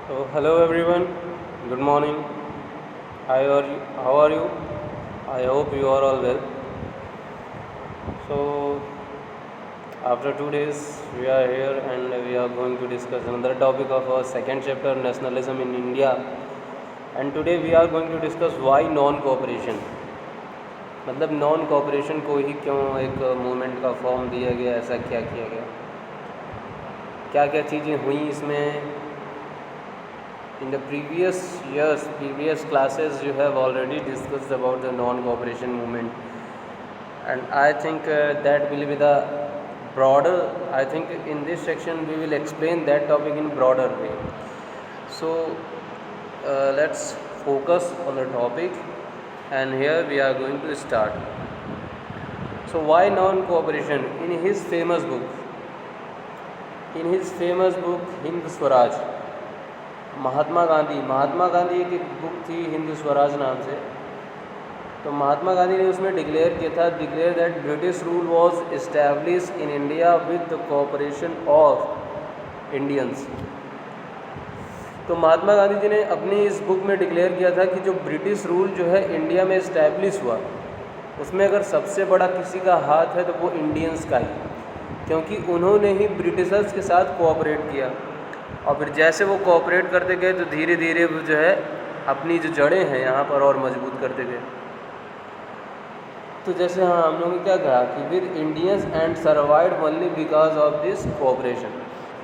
So, hello everyone. Good morning. How are you? I hope you are all well. So, after 2 days, we are here and we are going to discuss another topic of our second chapter, nationalism in India. And today we are going to discuss why non-cooperation. मतलब non cooperation को ही क्यों एक movement का form दिया गया, ऐसा क्या किया गया, क्या क्या चीज़ें हुई इसमें. In the previous classes, you have already discussed about the non-cooperation movement, and I think that will be the broader. I think in this section we will explain that topic in broader way. So let's focus on the topic, and here we are going to start. So why non-cooperation? In his famous book, Hind Swaraj, Mahatma Gandhi एक book थी हिंद स्वराज नाम से. तो महात्मा गांधी ने उसमें declare किया था, that British rule was established in India with the cooperation of Indians. तो महात्मा गांधी जी ने अपनी इस बुक में डिक्लेयर किया था कि जो ब्रिटिश रूल जो है इंडिया में इस्टेब्लिश हुआ, उसमें अगर सबसे बड़ा किसी का हाथ है तो वो इंडियंस का ही, क्योंकि उन्होंने ही ब्रिटिशर्स के साथ कोऑपरेट किया. और फिर जैसे वो कोऑपरेट करते गए तो धीरे धीरे वो जो है अपनी जो जड़ें हैं यहाँ पर और मजबूत करते गए. तो जैसे हम लोगों ने क्या कहा कि with Indians and survive only because of this cooperation.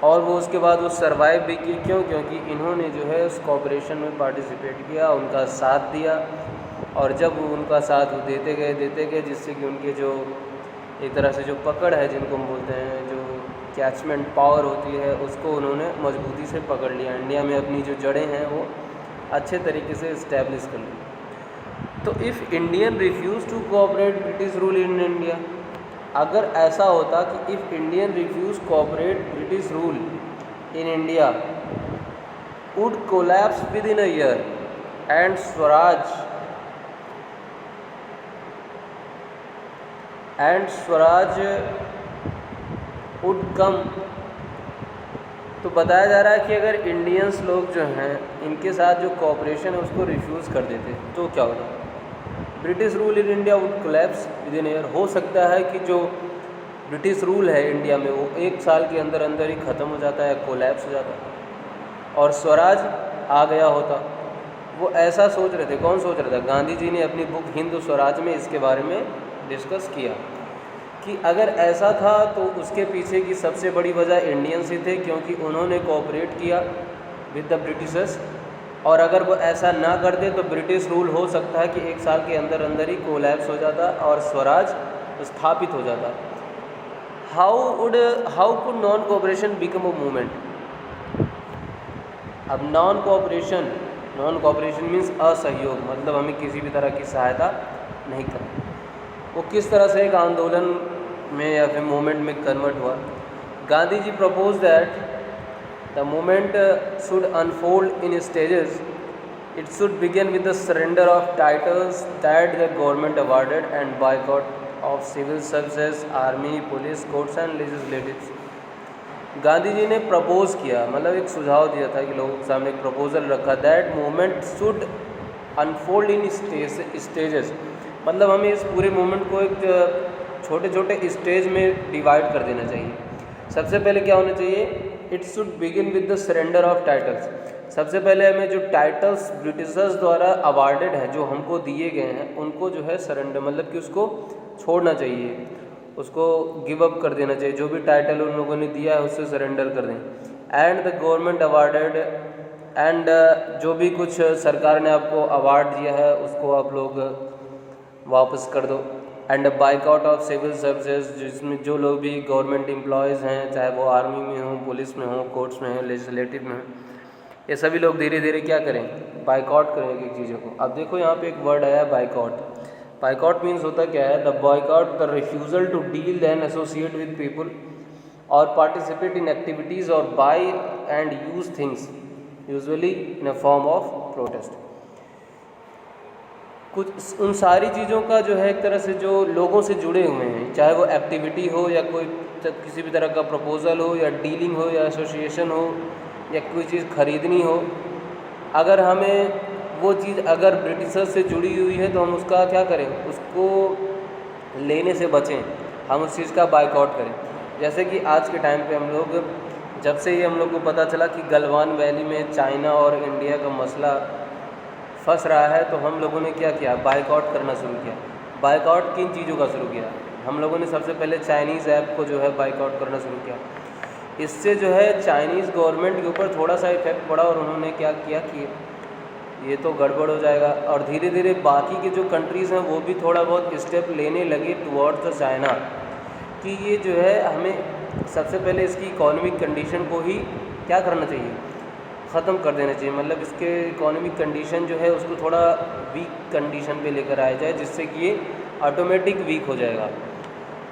और वो उसके बाद वो सर्वाइव भी की, क्योंकि इन्होंने जो है उस कोऑपरेशन में पार्टिसिपेट किया, उनका साथ दिया. और जब वो उनका साथ वो देते गए जिससे कि उनके जो एक तरह से जो पकड़ है, जिनको हम बोलते हैं जो कैचमेंट पावर होती है, उसको उन्होंने मजबूती से पकड़ लिया. इंडिया में अपनी जो जड़ें हैं वो अच्छे तरीके से इस्टेब्लिश कर ली. तो if Indian refuse to cooperate British rule in India, अगर ऐसा होता कि if Indian refuse cooperate British rule in India would collapse within a year and swaraj would come. तो बताया जा रहा है कि अगर इंडियंस लोग जो हैं इनके साथ जो कोऑपरेशन है उसको रिफ्यूज़ कर देते तो क्या होता, British rule in India would collapse with in year. हो सकता है कि जो ब्रिटिश रूल है इंडिया में वो एक साल के अंदर अंदर ही ख़त्म हो जाता है, कोलैप्स हो जाता है और स्वराज आ गया होता. वो ऐसा सोच रहे थे. कौन सोच रहा था? गांधी जी ने अपनी बुक हिंद स्वराज में इसके बारे में डिस्कस किया कि अगर ऐसा था तो उसके पीछे की सबसे बड़ी वजह इंडियंस ही थे, क्योंकि उन्होंने कोऑपरेट किया विद द ब्रिटिशर्स. और अगर वो ऐसा ना करते तो ब्रिटिश रूल हो सकता है कि एक साल के अंदर अंदर ही कोलैप्स हो जाता और स्वराज स्थापित हो जाता. How could non cooperation become a movement? अब नॉन कोऑपरेशन मीन्स असहयोग, मतलब हमें किसी भी तरह की सहायता नहीं करनी. वो किस तरह से एक आंदोलन में या फिर मूवमेंट में कन्वर्ट हुआ? Gandhi ji propose that the movement should unfold in stages. It should begin with the surrender of titles that the government awarded and boycott of civil services, army, police, courts and legislatives. Gandhi ji ने propose किया, मतलब एक सुझाव दिया था कि लोगों के सामने एक प्रपोजल रखा, that movement should unfold in stages. मतलब हमें इस पूरे मूवमेंट को एक छोटे छोटे स्टेज में डिवाइड कर देना चाहिए. सबसे पहले क्या होना चाहिए? It should begin with the surrender of titles. सबसे पहले हमें जो टाइटल्स ब्रिटिशर्स द्वारा अवार्डेड है, जो हमको दिए गए हैं, उनको जो है सरेंडर, मतलब कि उसको छोड़ना चाहिए, उसको गिव अप कर देना चाहिए. जो भी टाइटल उन लोगों ने दिया है उससे सरेंडर कर दें. And the government awarded, and जो भी कुछ सरकार ने आपको अवार्ड दिया है उसको आप लोग वापस कर दो. And boycott of civil services, जिसमें जो लोग भी गवर्नमेंट एम्प्लॉयज़ हैं, चाहे वो आर्मी में हों, पुलिस में हों, कोर्ट्स में हों, लेजिस्लेटिव में हों, ये सभी लोग धीरे धीरे क्या करें? बाइकआउट करेंगे चीज़ों को. अब देखो यहाँ पे एक वर्ड आया बाइकआउट. बाइकआउट मीन्स होता क्या है? The boycott the refusal to deal and associate with people और पार्टिसिपेट इन एक्टिविटीज़ और buy and use things usually in a form of protest. कुछ उन सारी चीज़ों का जो है एक तरह से जो लोगों से जुड़े हुए हैं, चाहे वो एक्टिविटी हो या कोई किसी भी तरह का प्रपोज़ल हो या डीलिंग हो या एसोसिएशन हो या कोई चीज़ ख़रीदनी हो, अगर हमें वो चीज़ अगर ब्रिटिशर्स से जुड़ी हुई है तो हम उसका क्या करें, उसको लेने से बचें, हम उस चीज़ का बायकॉट करें। जैसे कि आज के टाइम पे हम लोग, जब से ये हम लोग को पता चला कि गलवान वैली में चाइना और इंडिया का मसला फंस रहा है, तो हम लोगों ने क्या किया, बायकॉट करना शुरू किया। बायकॉट किन चीज़ों का शुरू किया, हम लोगों ने सबसे पहले चाइनीज़ ऐप को जो है बायकॉट करना शुरू किया। इससे जो है चाइनीज़ गवर्नमेंट के ऊपर थोड़ा सा इफेक्ट पड़ा और उन्होंने क्या किया कि ये तो गड़बड़ हो जाएगा, और धीरे धीरे बाकी के जो कंट्रीज़ हैं वो भी थोड़ा बहुत स्टेप लेने लगे टुवर्ड्स द चाइना, कि ये जो है हमें सबसे पहले इसकी इकोनॉमिक कंडीशन को ही क्या करना चाहिए, ख़त्म कर देना चाहिए। मतलब इसके इकोनॉमिक कंडीशन जो है उसको थोड़ा वीक कंडीशन पे लेकर आया जाए, जिससे कि ये ऑटोमेटिक वीक हो जाएगा।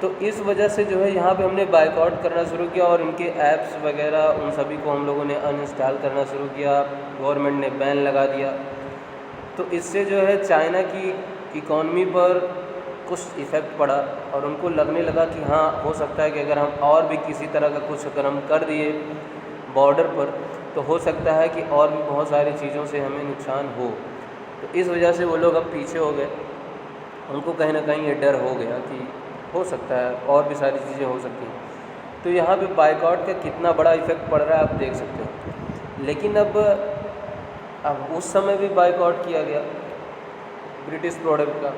तो इस वजह से जो है यहाँ पे हमने बायकॉट करना शुरू किया और इनके ऐप्स वगैरह उन सभी को हम लोगों ने अनइंस्टॉल करना शुरू किया, गवर्नमेंट ने बैन लगा दिया। तो इससे जो है चाइना की इकॉनमी पर कुछ इफ़ेक्ट पड़ा और उनको लगने लगा कि हाँ, हो सकता है कि अगर हम और भी किसी तरह का कुछ अगर हम कर दिए बॉर्डर पर, तो हो सकता है कि और भी बहुत सारी चीज़ों से हमें नुकसान हो। तो इस वजह से वो लोग अब पीछे हो गए, उनको कहीं ना कहीं ये डर हो गया कि हो सकता है और भी सारी चीज़ें हो सकती हैं। तो यहाँ पे बायकॉट का कितना बड़ा इफ़ेक्ट पड़ रहा है आप देख सकते हो। लेकिन अब उस समय भी बायकॉट किया गया ब्रिटिश प्रोडक्ट का,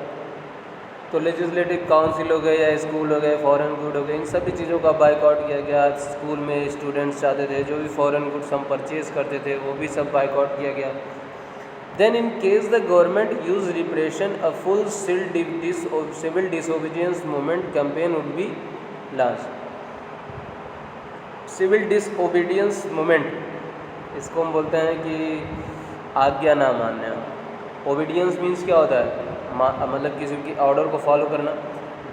तो लेजिस्लेटिव काउंसिल हो गए या स्कूल हो गए, फॉरेन गुड हो गए, इन सभी चीज़ों का बायकॉट किया गया। स्कूल में स्टूडेंट्स चाहते थे जो भी फॉरेन गुड्स हम परचेज़ करते थे वो भी सब बायकॉट किया गया। Then in case the government use repression, a full civil disobedience movement campaign would be launched. Civil disobedience movement, इसको हम बोलते हैं कि आज्ञा ना मानना। ओबीडियंस मीन्स क्या होता है, मतलब किसी की ऑर्डर को फॉलो करना।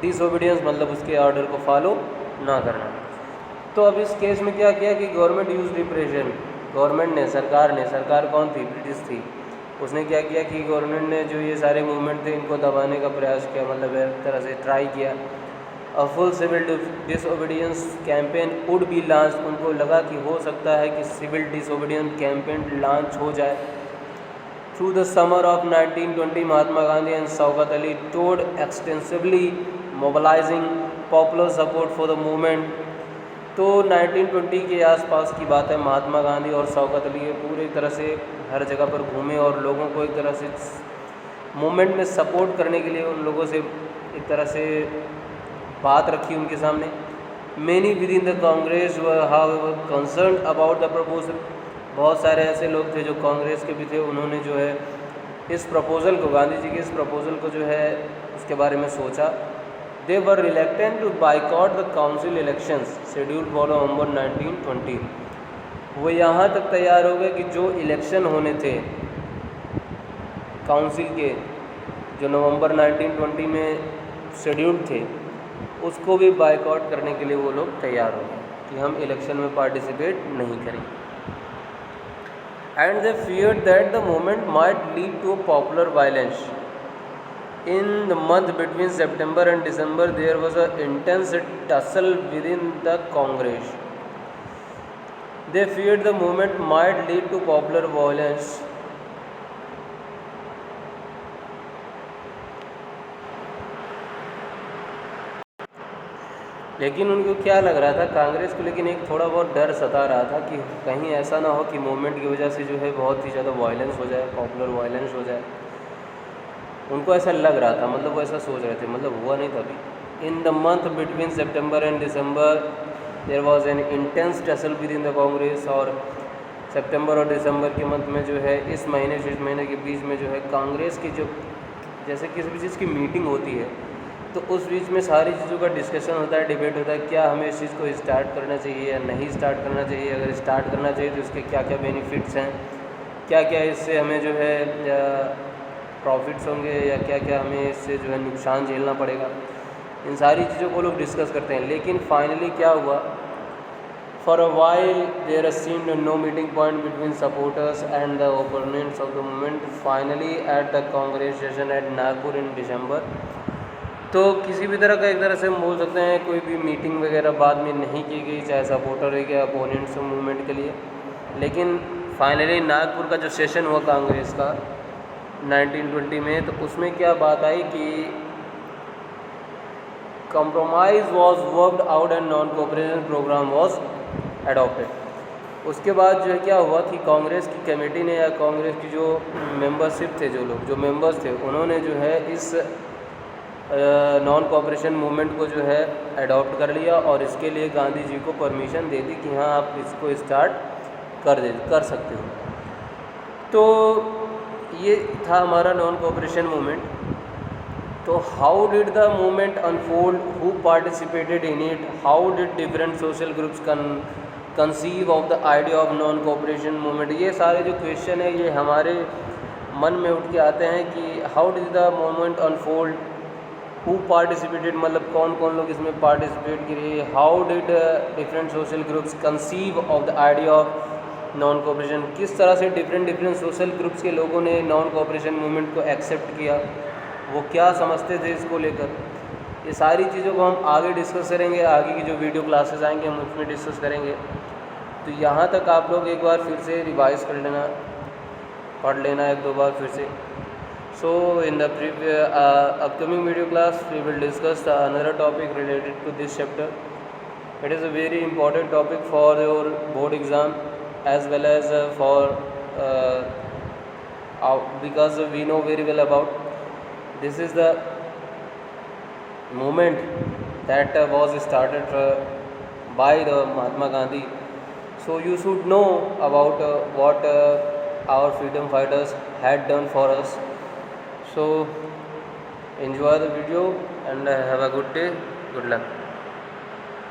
डिसओबीडियंस मतलब उसके ऑर्डर को फॉलो ना करना। तो अब इस केस में क्या किया कि गवर्नमेंट यूज रिप्रेशन, गवर्नमेंट ने, सरकार कौन थी, ब्रिटिश थी, उसने क्या किया कि गवर्नमेंट ने जो ये सारे मूवमेंट थे इनको दबाने का प्रयास किया, मतलब एक तरह से ट्राई किया। A full civil disobedience campaign would be launch, उनको लगा कि हो सकता है कि सिविल डिसओबीडियंस कैंपेन लॉन्च हो जाए। Through the summer of 1920 Mahatma Gandhi and Shaukat Ali टोड extensively mobilising popular support for the movement. तो 1920 के आसपास की बात है, महात्मा गांधी और शौकत अली पूरी तरह से हर जगह पर घूमे और लोगों को एक तरह से मूवमेंट में सपोर्ट करने के लिए उन लोगों से एक तरह से बात रखी उनके सामने। Many with in the Congress were however concern about the proposal, बहुत सारे ऐसे लोग थे जो कांग्रेस के भी थे, उन्होंने जो है इस प्रपोज़ल को, गांधी जी के इस प्रपोज़ल को जो है उसके बारे में सोचा। They were reluctant to boycott the council elections scheduled for November 1920। वो यहाँ तक तैयार हो गए कि जो इलेक्शन होने थे काउंसिल के, जो नवंबर 1920 में शेड्यूल्ड थे, उसको भी बाइकआउट करने के लिए वो लोग तैयार हो गए कि हम इलेक्शन में पार्टिसिपेट नहीं करेंगे। And they feared that the movement might lead to popular violence. In the month between September and December, there was an intense tussle within the Congress. They feared the movement might lead to popular violence. लेकिन उनको क्या लग रहा था, कांग्रेस को, लेकिन एक थोड़ा बहुत डर सता रहा था कि कहीं ऐसा ना हो कि मूवमेंट की वजह से जो है बहुत ही ज़्यादा वायलेंस हो जाए, पॉपुलर वायलेंस हो जाए। उनको ऐसा लग रहा था, मतलब वो ऐसा सोच रहे थे, मतलब हुआ नहीं था अभी। In the month between September and December there was an intense tussle within the Congress. और सितंबर और दिसंबर के मंथ में जो है, इस महीने से इस महीने के बीच में जो है कांग्रेस की जो, जैसे किसी भी चीज़ की मीटिंग होती है तो उस बीच में सारी चीज़ों का डिस्कशन होता है, डिबेट होता है, क्या हमें इस चीज़ को स्टार्ट करना चाहिए या नहीं स्टार्ट करना चाहिए। अगर स्टार्ट करना चाहिए तो इसके क्या क्या बेनिफिट्स हैं, क्या क्या इससे हमें जो है प्रॉफिट्स होंगे या क्या क्या हमें इससे जो है नुकसान झेलना पड़ेगा। इन सारी चीज़ों को लोग डिस्कस करते हैं। लेकिन फाइनली क्या हुआ, for a while there seemed no meeting point between supporters and the opponents of the movement. Finally at the Congress session at Nagpur in December. तो किसी भी तरह का, एक तरह से हम बोल सकते हैं, कोई भी मीटिंग वगैरह बाद में नहीं की गई, चाहे सपोर्टर है या अपोनेंट्स मूवमेंट के लिए। लेकिन फाइनली नागपुर का जो सेशन हुआ कांग्रेस का 1920 में, तो उसमें क्या बात आई कि compromise was worked out and non cooperation programme was adopted. उसके बाद जो है क्या हुआ कि कांग्रेस की कमेटी ने या कांग्रेस की जो मेंबरशिप थे, जो मेंबर्स थे, उन्होंने जो है इस नॉन कोऑपरेशन मूवमेंट को जो है अडॉप्ट कर लिया और इसके लिए गांधी जी को परमिशन दे दी कि हाँ आप इसको स्टार्ट कर सकते हो। तो ये था हमारा नॉन कोऑपरेशन मूवमेंट। तो how did the movement unfold, who participated in it, how did different social groups conceive of the idea of non cooperation movement, ये सारे जो क्वेश्चन है ये हमारे मन में उठ के आते हैं कि how did the movement unfold, who participated मतलब कौन कौन लोग इसमें पार्टिसिपेट किए, how did different social groups conceive of the idea of non cooperation, किस तरह से डिफरेंट सोशल ग्रुप्स के लोगों ने नॉन कोऑपरेशन मूवमेंट को एक्सेप्ट किया, वो क्या समझते थे इसको लेकर। ये सारी चीज़ों को हम आगे डिस्कस करेंगे, आगे की जो वीडियो क्लासेस आएंगे हम उसमें डिस्कस करेंगे। तो यहाँ तक आप लोग एक बार फिर से रिवाइज कर लेना, पढ़ लेना एक दो बार फिर से। So in the upcoming video class we will discuss another topic related to this chapter. It is a very important topic for your board exam as well as because we know very well about this is the movement that was started by the Mahatma Gandhi. So you should know about what our freedom fighters had done for us. So enjoy the video and have a good day. Good luck.